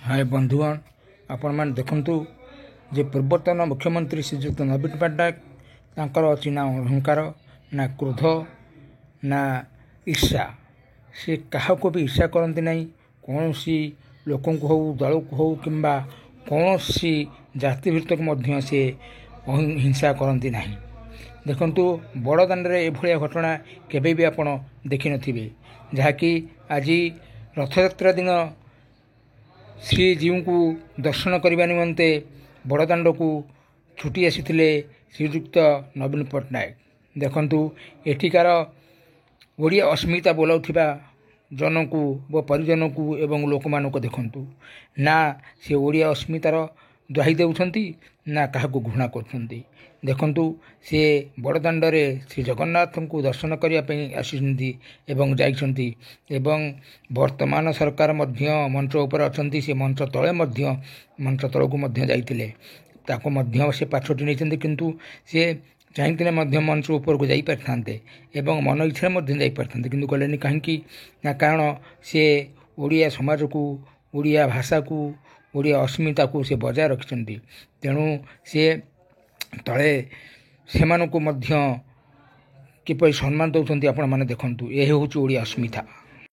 हाय बंधुगण आपण मैंने देखु जे पूर्वतन मुख्यमंत्री श्रीजुक्त नवीन पट्टनायक तांकर अच्छी ना अहंकार ना क्रोध ना ईर्षा से क्या भी ईर्षा करती ना कौन सी लोक हो दल को हो कि कौन सी जाति भित्तक से हिंसा करती ना। देखु बड़दाण्डे एभलिया घटना केबे भी आपण देखि नथिबे जहाँकि आज रथयात्रा दिन श्रीजीव को दर्शन करने निमंते बड़दाण्ड को छुटी आसी श्रीजुक्त नवीन पट्टनायक। देखंतु एठिकार ओडिया अस्मिता बोलाउथिबा जन को व परिजन को एवं लोक मानक देखंतु ना से ओडिया अस्मितार दुहाई देउछंती ना क्या घृणा करछंती। देखंतु से बड़दाण्डे श्री जगन्नाथ को दर्शन करने आसिछंती एवं जाइछंती एवं वर्तमान सरकार मध्य मंच ऊपर अछंती से मंच तले मध्य मंच तल को मध्य जाइतिले ताको मध्य से पाछोटी नहीं किंतु से चाहिए मंच ऊपर को जाई पारथांते एवं मन इच्छा मध्य जाई पारथांते किंतु कलेनी कहीं ना कारण से ओडिया समाज को ओडिया भाषा को ओडिया अस्मिता को से बजाय रखिछंती। तेणु से तले सेमानकु मध्य किपरि सम्मान दउछंती आपण माने देखंतु ए होउची ओडिया अस्मिता।